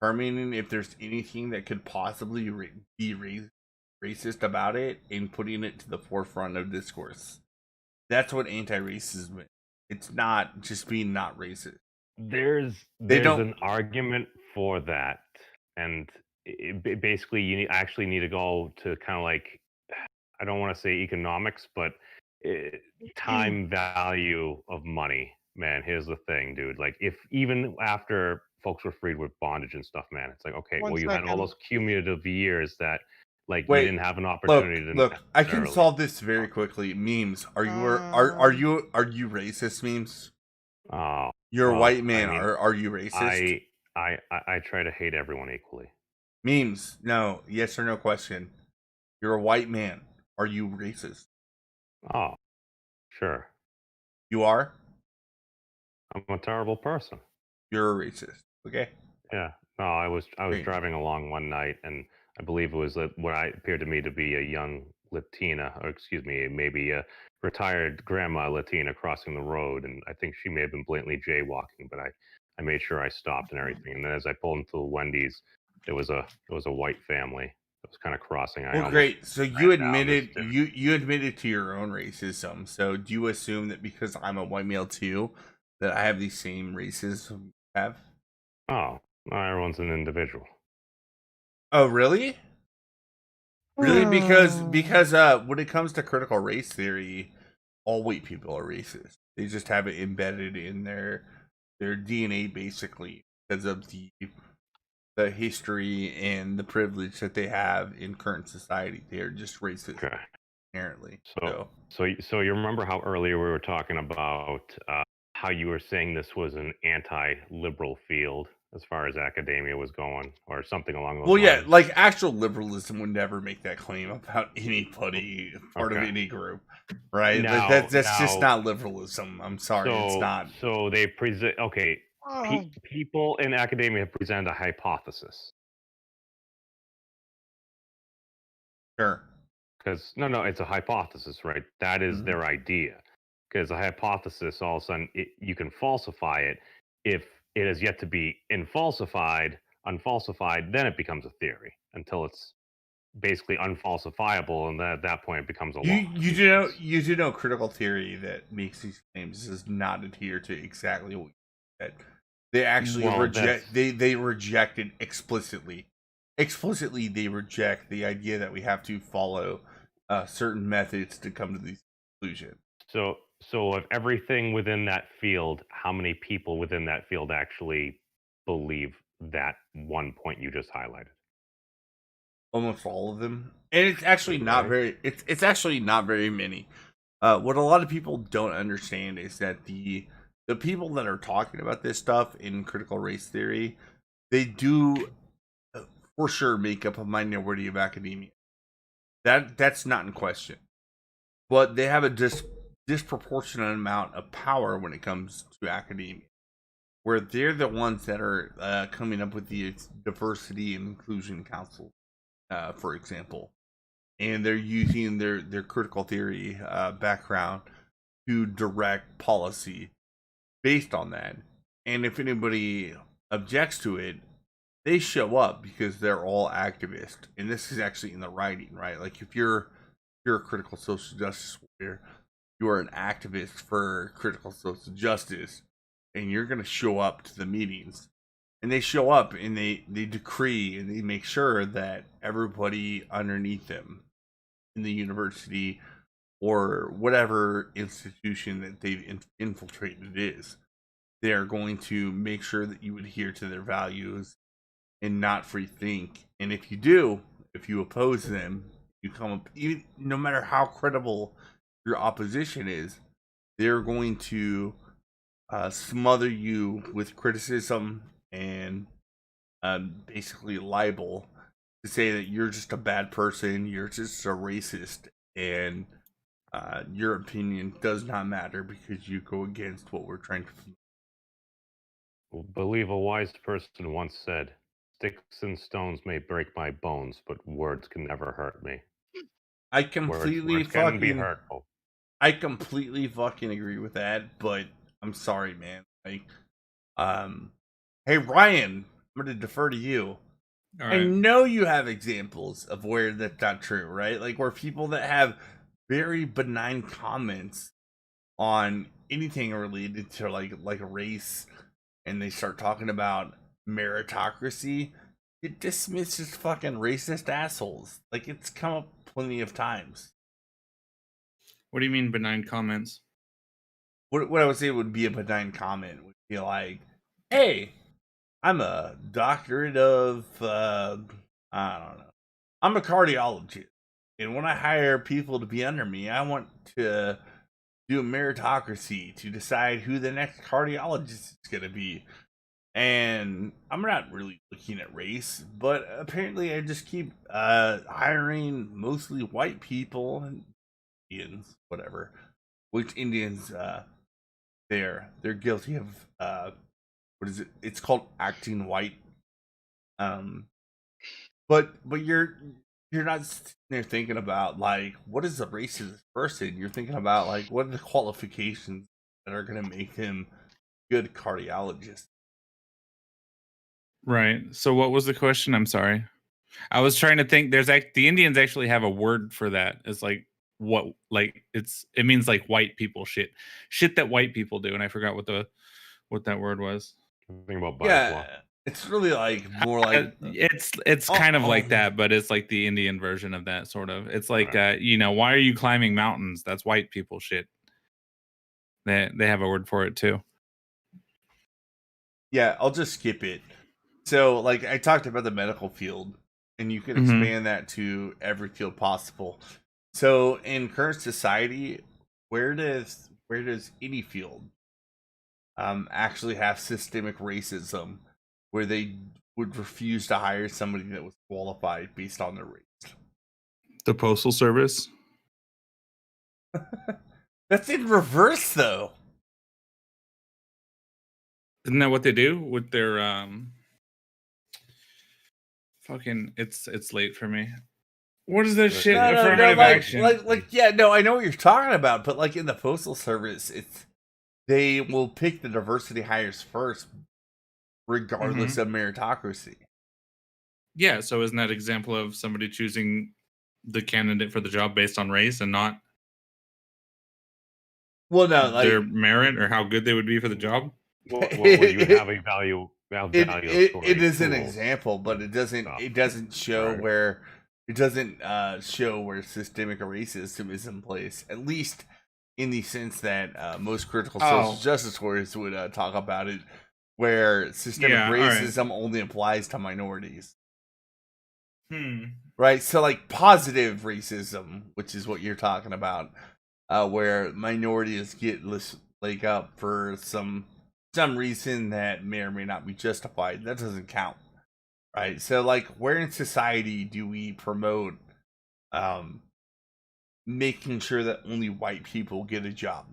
determining if there's anything that could possibly be racist about it and putting it to the forefront of discourse. That's what anti-racism is. It's not just being not racist. There's They don't- an argument for that, and basically actually need to go to kind of like, I don't want to say economics, but time value of money. Man, here's the thing, dude. Like, if even after folks were freed with bondage and stuff, man, it's like, okay, One well, you had all second. those cumulative years that, like, you Wait, didn't have an opportunity look, to look. I can necessarily. solve this very quickly. Memes. Are you racist? Memes. Oh, You're a well, white I man. mean, Are you racist? I try to hate everyone equally. Memes. No. Yes or no question. You're a white man. Are you racist? Oh, sure. You are. I'm a terrible person. You're a racist. Okay. Yeah. No, I was Great. driving along one night, and I believe it was what I appeared to me to be a young Latina, or excuse me, maybe a retired grandma Latina crossing the road, and I think she may have been blatantly jaywalking, but I made sure I stopped and everything. And then as I pulled into the Wendy's, there was a white family that was kind of crossing. I Well, almost great. So ran down this admitted you admitted to your own racism. So do you assume that because I'm a white male too, that I have the same racism you have? Oh, well, everyone's an individual. Oh, really? Really? Because when it comes to critical race theory, all white people are racist. They just have it embedded in their DNA basically because of the history and the privilege that they have in current society. They are just racist Okay. inherently. So you remember how earlier we were talking about how you were saying this was an anti-liberal field as far as academia was going, or something along those Well, yeah, lines? like actual liberalism would never make that claim about anybody part of Okay. any group, right? Like Now, that's just not liberalism. I'm sorry, it's not. so they present. Okay, Oh, people in academia present a hypothesis. Sure. Because no, it's a hypothesis, right? That is Mhm. their idea. Because a hypothesis, all of a sudden, you can falsify it. If it has yet to be unfalsified, then it becomes a theory until it's basically unfalsifiable, and then at that point, it becomes a law. You do know critical theory that makes these claims does not adhere to exactly what you said. They actually Well, they reject it explicitly. Explicitly, they reject the idea that we have to follow certain methods to come to these conclusions. So of everything within that field, how many people within that field actually believe that one point you just highlighted? Almost all of them, and it's actually not Right. very. It's actually not very many. What a lot of people don't understand is that the people that are talking about this stuff in critical race theory, they do for sure make up a minority of academia. That's not in question, but they have a disproportionate amount of power when it comes to academia, where they're the ones that are coming up with the diversity and inclusion council, for example, and they're using their critical theory background to direct policy based on that. And if anybody objects to it, they show up because they're all activists. And this is actually in the writing, right? Like if you're a critical social justice warrior, you are an activist for critical social justice, and you're gonna show up to the meetings. And they show up and they decree and they make sure that everybody underneath them in the university or whatever institution that they've infiltrated is, they are going to make sure that you adhere to their values and not free think. And if you do, if you oppose them, you come up, even no matter how credible your opposition is, they're going to smother you with criticism and basically libel to say that you're just a bad person, you're just a racist, and your opinion does not matter because you go against what we're trying to. Believe a wise person once said, "Sticks and stones may break my bones, but words can never hurt me." I Words, completely words can be fucking, hurtful. I completely fucking agree with that, but I'm sorry, man. Like, hey Ryan, I'm gonna defer to you. All I right. know you have examples of where that's not true, right? Like where people that have very benign comments on anything related to like a race, and they start talking about meritocracy, it dismisses fucking racist assholes. Like, it's come up plenty of times. What do you mean benign comments? What I would say would be a benign comment would be like, "Hey, I'm a doctorate of I don't know. I'm a cardiologist, and when I hire people to be under me, I want to do a meritocracy to decide who the next cardiologist is going to be. And I'm not really looking at race, but apparently I just keep hiring mostly white people and Indians, whatever. Which Indians, they're guilty of what is it? It's called acting white. But you're not sitting there thinking about like what is the race of this person. You're thinking about like what are the qualifications that are going to make him good cardiologist. Right. So what was the question? I'm sorry. I was trying to think. The Indians actually have a word for that. It's like it means like white people shit that white people do, and I forgot what that word was. Think about bias law. It's really like more like it's kind of like that, but it's like the Indian version of that sort of. It's like why are you climbing mountains? That's white people shit. They have a word for it too. Yeah, I'll just skip it. So like I talked about the medical field, and you can expand that to every field possible. So in current society, where does any field actually have systemic racism where they would refuse to hire somebody that was qualified based on their race? The Postal Service. That's in reverse though. Isn't that what they do with their fucking it's late for me. What is that shit? Affirmative action. Yeah, no, I know what you're talking about, but like in the Postal Service, they will pick the diversity hires first, regardless of meritocracy. Yeah, so isn't that an example of somebody choosing the candidate for the job based on race and not their merit or how good they would be for the job? Well, you would have a value. It is an example, but it doesn't show where show where systemic racism is in place. At least in the sense that most critical social justice warriors would talk about it, where systemic racism only applies to minorities. Right, so like positive racism, which is what you're talking about, where minorities get this leg up for some reason that may or may not be justified, that doesn't count, right? So like where in society do we promote making sure that only white people get a job,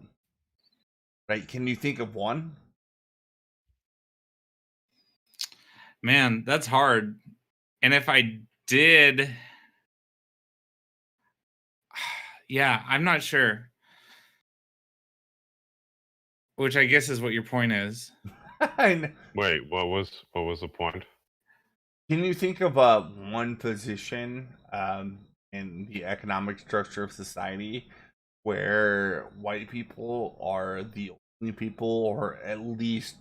right? Can you think of one? Man, that's hard. And if I did, yeah, I'm not sure. Which I guess is what your point is. Wait, what was the point? Can you think of one position in the economic structure of society where white people are the only people, or at least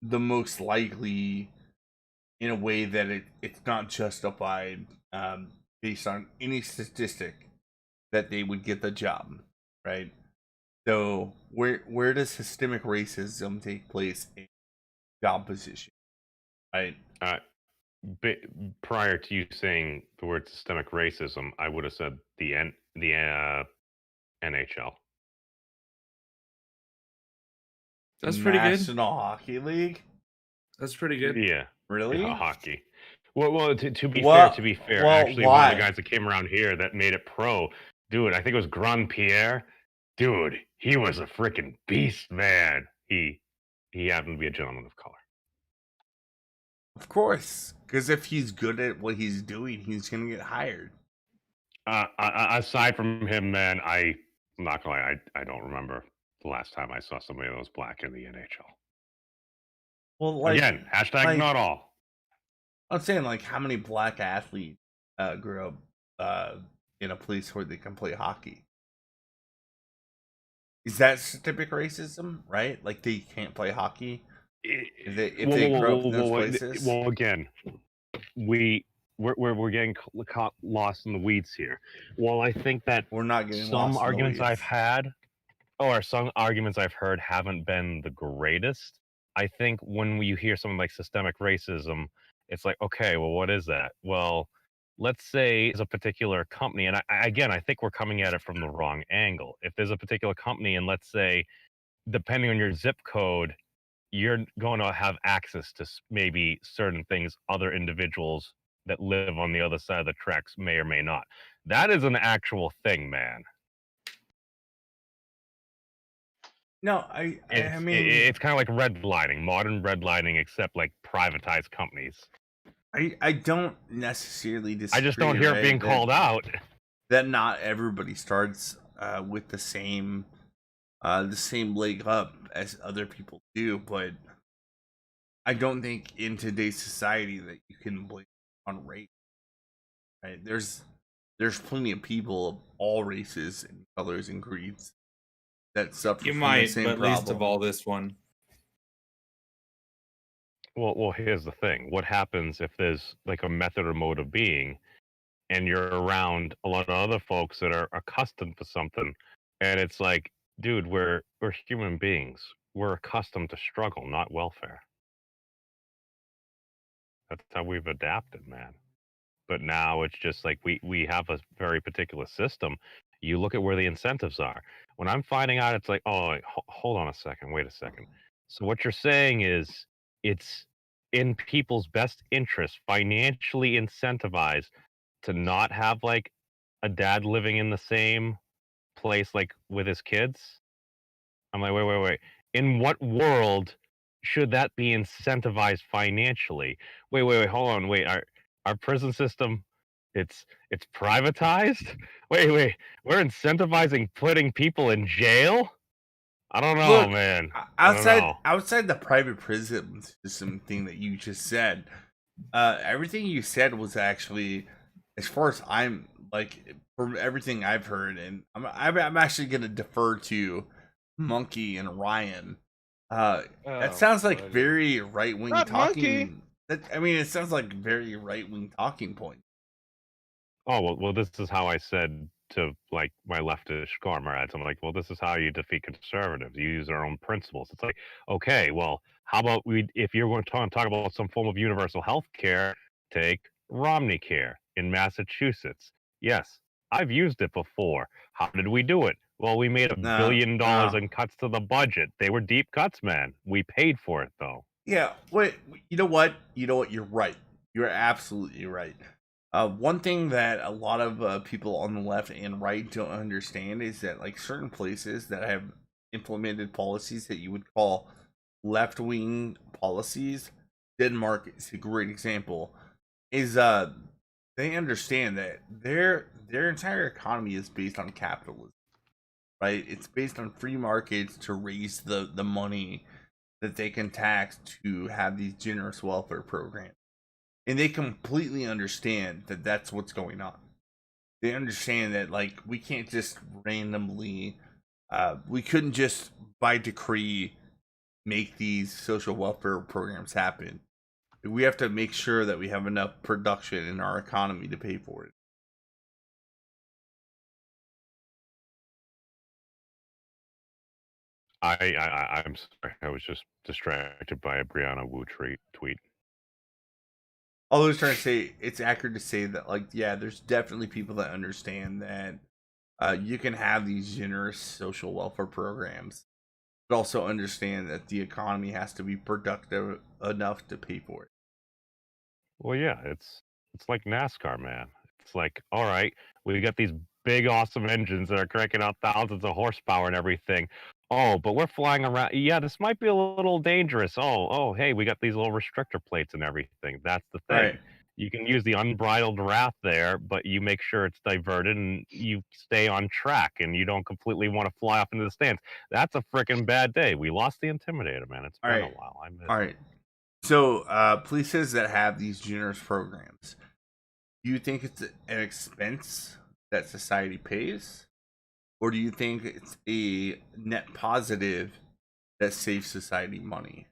the most likely, in a way that it's not justified based on any statistic that they would get the job, right? So where does systemic racism take place in job position, right? Prior to you saying the word systemic racism, I would have said the NHL. That's pretty good. National Hockey League. That's pretty good. Yeah, really. Yeah, hockey. Well, to be fair, actually, why? one of the guys that came around here that made it pro, dude, I think it was Grand Pierre. Dude, he was a freaking beast, man. He happened to be a gentleman of color. Of course, because if he's good at what he's doing, he's gonna get hired. Aside from him, man, I'm not gonna lie, I don't remember the last time I saw somebody that was black in the NHL. Well, like, again, hashtag not all. I'm saying, like, how many black athletes grew up in a place where they can play hockey? Is that systemic racism, right? Like, they can't play hockey if they grow up in those places? Well, again, we're getting caught lost in the weeds here. Well, I think that We're not getting some lost in the arguments I've weeds. had, or some arguments I've heard, haven't been the greatest. I think when you hear something like systemic racism, it's like, okay, well, what is that? Well, let's say it's a particular company, and again, I think we're coming at it from the wrong angle. If there's a particular company, and let's say, depending on your zip code, you're going to have access to maybe certain things other individuals that live on the other side of the tracks may or may not. That is an actual thing, man. No, I mean, It's kind of like redlining, modern redlining, except like privatized companies. I don't necessarily disagree. I just don't hear it being called out. That not everybody starts with the same leg up as other people do, but I don't think in today's society that you can blame on race. Right? There's plenty of people of all races and colors and creeds that suffer You from might, the same but problem. least of all this one. Well, here's the thing. What happens if there's like a method or mode of being, and you're around a lot of other folks that are accustomed to something, and it's like, dude, we're human beings. We're accustomed to struggle, not welfare. That's how we've adapted, man. But now it's just like we have a very particular system. You look at where the incentives are. When I'm finding out, it's like, oh, hold on a second, wait a second. So what you're saying is it's in people's best interest, financially incentivized, to not have like a dad living in the same place like with his kids. I'm like, wait. In what world should that be incentivized financially? Wait, hold on, wait. Our prison system, it's privatized? Wait. We're incentivizing putting people in jail? I don't know, Look, man. I don't know. outside the private prison system thing that you just said, everything you said was actually, as far as I'm like, from everything I've heard, and I'm actually gonna defer to Monkey and Ryan. That sounds like very right wing Not Monkey. talking. I mean, it sounds like very right wing talking point. Oh, well, this is how I said to like my leftist comrades. I'm like, well, this is how you defeat conservatives. You use their own principles. It's like, okay, well, how about if you're going to talk about some form of universal health care, take Romney Care in Massachusetts. Yes, I've used it before. How did we do it? Well, we made $1 billion in cuts to the budget. They were deep cuts, man. We paid for it, though. Yeah, wait, you know what? You're right. You're absolutely right. One thing that a lot of people on the left and right don't understand is that like certain places that have implemented policies that you would call left wing policies, Denmark is a great example. Is they understand that their entire economy is based on capitalism, right? It's based on free markets to raise the money that they can tax to have these generous welfare programs. And they completely understand that that's what's going on. They understand that like we can't just randomly we couldn't just by decree make these social welfare programs happen. We have to make sure that we have enough production in our economy to pay for it. I'm sorry. I was just distracted by a Brianna Wu tweet. All I was trying to say, it's accurate to say that, like, yeah, there's definitely people that understand that you can have these generous social welfare programs, but also understand that the economy has to be productive enough to pay for it. Well, yeah, it's like NASCAR, man. It's like, all right, we got these big, awesome engines that are cranking out thousands of horsepower and everything. Oh, but we're flying around. Yeah, this might be a little dangerous. Oh, hey, we got these little restrictor plates and everything. That's the thing. Right. You can use the unbridled wrath there, but you make sure it's diverted and you stay on track and you don't completely want to fly off into the stands. That's a freaking bad day. We lost the Intimidator, man. It's been a while. I miss All right. So, places that have these generous programs, do you think it's an expense that society pays? Or do you think it's a net positive that saves society money?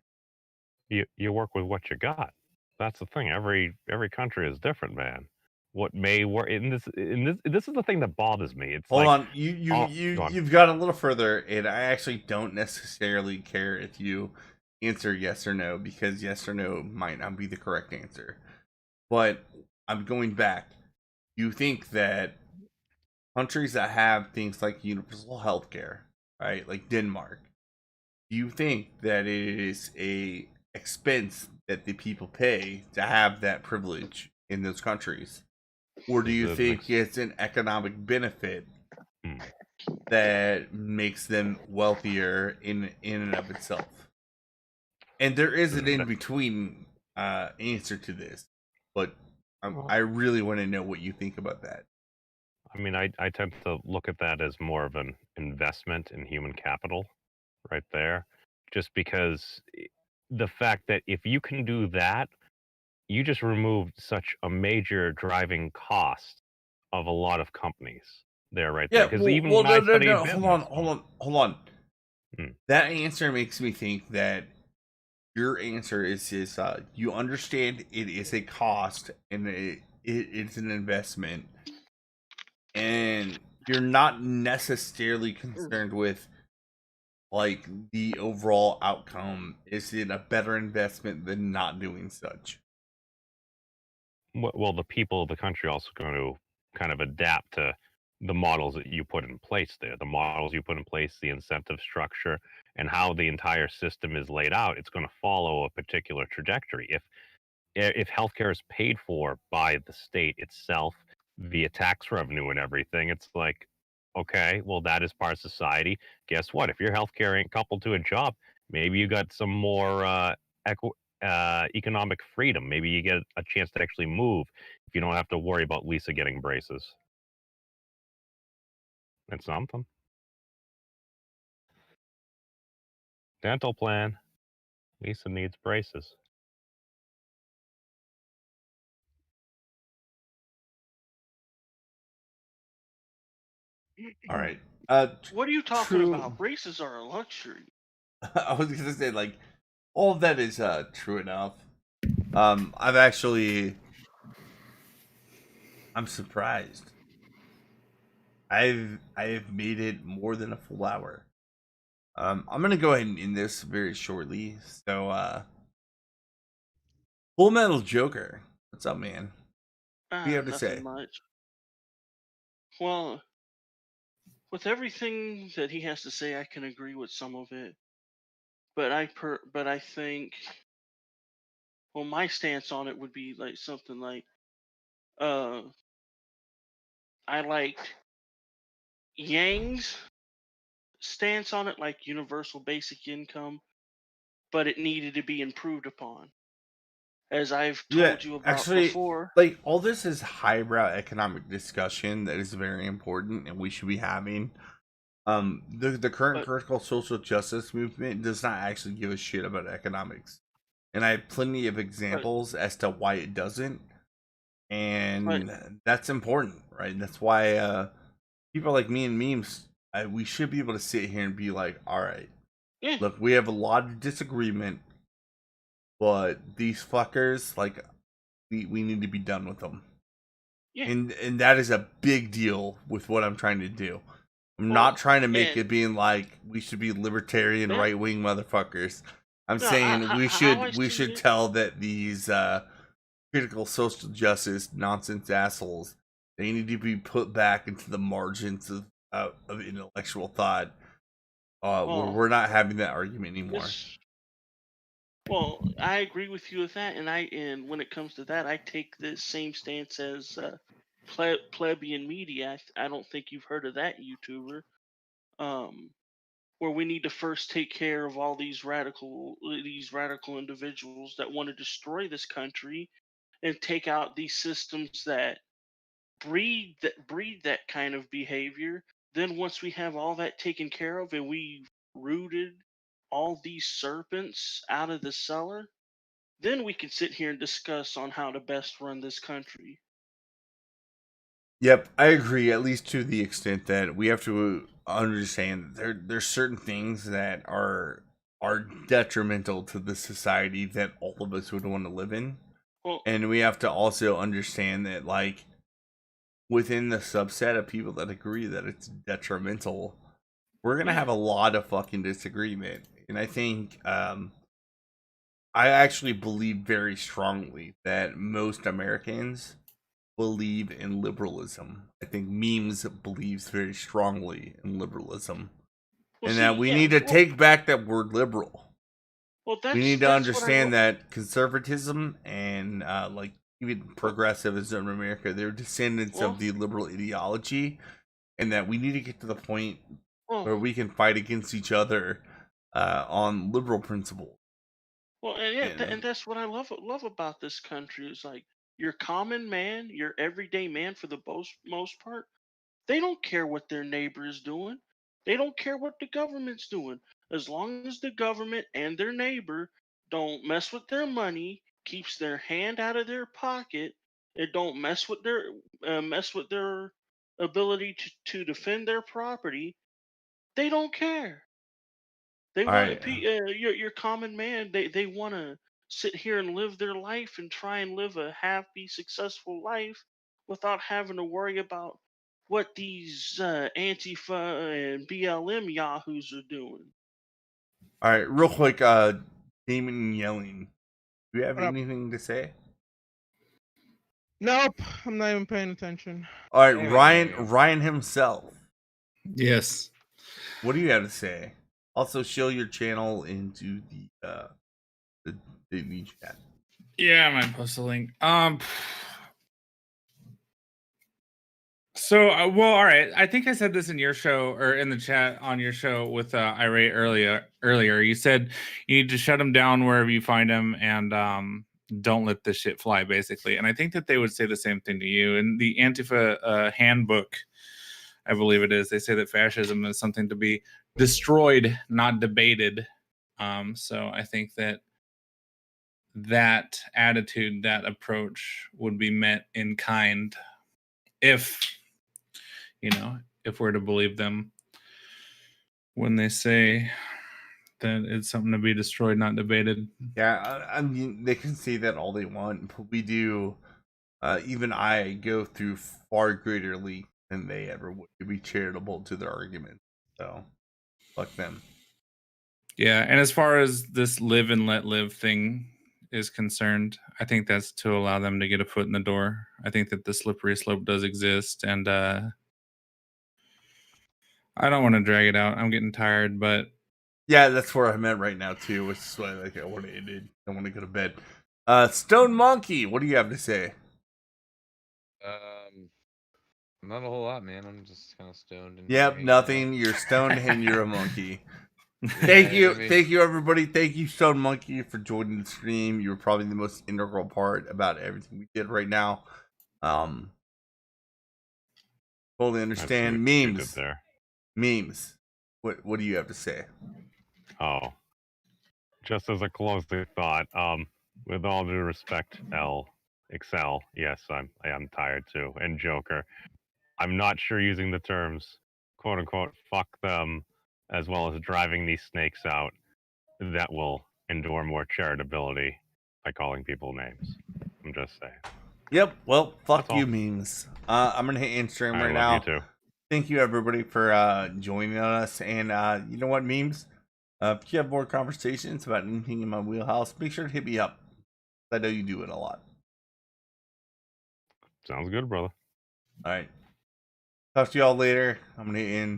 You work with what you got. That's the thing. Every country is different, man. What may work in this is the thing that bothers me. It's Hold like, on, oh, go on. you've got a little further, and I actually don't necessarily care if you answer yes or no, because yes or no might not be the correct answer. But I'm going back. You think that countries that have things like universal healthcare, right, like Denmark, do you think that it is a expense that the people pay to have that privilege in those countries, or do Is you it an think it's an economic benefit hmm. that makes them wealthier in and of itself? And there is an in between answer to this, but I really want to know what you think about that. I mean, I tend to look at that as more of an investment in human capital right there, just because the fact that if you can do that, you just removed such a major driving cost of a lot of companies there right there. Yeah, Because even well, when I no, studied no. business, Hold on. Hmm. That answer makes me think that your answer is you understand it is a cost and it's an investment, and you're not necessarily concerned with like the overall outcome. Is it a better investment than not doing such? Well, the people of the country also going to kind of adapt to the models that you put in place there, the models you put in place, the incentive structure, and how the entire system is laid out. It's going to follow a particular trajectory. If healthcare is paid for by the state itself via tax revenue and everything, it's like, okay, well, that is part of society. Guess what? If your healthcare ain't coupled to a job, maybe you got some more economic freedom. Maybe you get a chance to actually move if you don't have to worry about Lisa getting braces. That's something. Dental plan. Lisa needs braces. All right. What are you talking True. about? Braces are a luxury. I was gonna say like all of that is true enough. I'm surprised. I've made it more than a full hour. I'm gonna go ahead and end this very shortly. So, Full Metal Joker, what's up, man? What do you have to Nothing say? much. Well, with everything that he has to say, I can agree with some of it. But I think, well, my stance on it would be like something like, uh, I liked Yang's stance on it, like universal basic income, but it needed to be improved upon. As I've Yeah, told you about actually, before, like all this is highbrow economic discussion that is very important and we should be having. The current but critical social justice movement does not actually give a shit about economics, and I have plenty of but examples as to why it doesn't, but and that's important, right? That's why people like me and memes, we should be able to sit here and be like, all right, yeah, look, we have a lot of disagreement, but these fuckers, like, we need to be done with them. yeah. And that is a big deal with what I'm trying to do. I'm Well, not trying to make and it being like we should be libertarian that right wing motherfuckers. I'm no, saying how I we see should it. tell that these critical social justice nonsense assholes, they need to be put back into the margins of intellectual thought. Where Well, we're not having that argument anymore. this. Well, I agree with you with that, and when it comes to that, I take the same stance as plebeian media. I don't think you've heard of that YouTuber. Um, where we need to first take care of all these radical individuals that want to destroy this country and take out these systems that breed that kind of behavior. Then once we have all that taken care of and we rooted all these serpents out of the cellar, then we can sit here and discuss on how to best run this country. Yep, I agree. At least to the extent that we have to understand that there's certain things that are detrimental to the society that all of us would want to live in. Well, And we have to also understand that, like, within the subset of people that agree that it's detrimental, we're gonna have a lot of fucking disagreement. And I think I actually believe very strongly that most Americans believe in liberalism. I think memes believes very strongly in liberalism. well, And see, that we yeah, need to take back that word liberal. well, We need to that's what I understand that conservatism and like even progressivism in America, they're descendants of well, the liberal ideology, and that we need to get to the point well, where we can fight against each other on liberal principles. well, and yeah, and And that's what I love about this country is like your common man, your everyday man, for the most part. They don't care what their neighbor is doing. They don't care what the government's doing. As long as the government and their neighbor don't mess with their money, keeps their hand out of their pocket, it don't mess with their ability to defend their property. They don't care. They all want right, your common man. They want to sit here and live their life and try and live a happy, successful life without having to worry about what these Antifa and BLM yahoos are doing. all right, real quick, Damon yelling. Do you have What up? anything to say? Nope, I'm not even paying attention. All right, Damon, Ryan himself. Yes. What do you have to say? Also, show your channel into the chat. Yeah, I might post a link. So, well, all right. I think I said this in your show or in the chat on your show with Irate earlier. You said you need to shut him down wherever you find him and don't let this shit fly, basically. And I think that they would say the same thing to you. In the Antifa handbook, I believe it is, they say that fascism is something to be destroyed, not debated. So I think that that attitude, that approach would be met in kind if if we're to believe them when they say that it's something to be destroyed, not debated. Yeah, I mean, they can say that all they want, but we do. Even I go through far greater length than they ever would to be charitable to their arguments. So, fuck them. Yeah, and as far as this live and let live thing is concerned, I think that's to allow them to get a foot in the door. I think that the slippery slope does exist, and I don't want to drag it out. I'm getting tired, but Yeah, that's where I'm at right now too. Which is why, like, I want to end it. I want to go to bed. Stone Monkey, what do you have to say? not a whole lot, man. I'm just kind of stoned. And Yep, hanging nothing. out. You're stoned and you're a monkey. Yeah, Thank you, I mean, thank you, everybody. Thank you, Stone Monkey, for joining the stream. You were probably the most integral part about everything we did right now. Totally I see understand. what you did Memes, there. memes. What do you have to say? Oh, just as a closing thought, with all due respect, Excel, yes, I am tired too, and Joker. I'm not sure using the terms quote unquote fuck them as well as driving these snakes out that will endure more charitability by calling people names. I'm just saying. Yep. Well, fuck That's all. you, memes. I'm gonna hit Instagram I right love now. you too. Thank you, everybody, for joining us. And you know what, memes? If you have more conversations about anything in my wheelhouse, make sure to hit me up. I know you do it a lot. Sounds good, brother. All right. Talk to y'all later. I'm gonna hit in.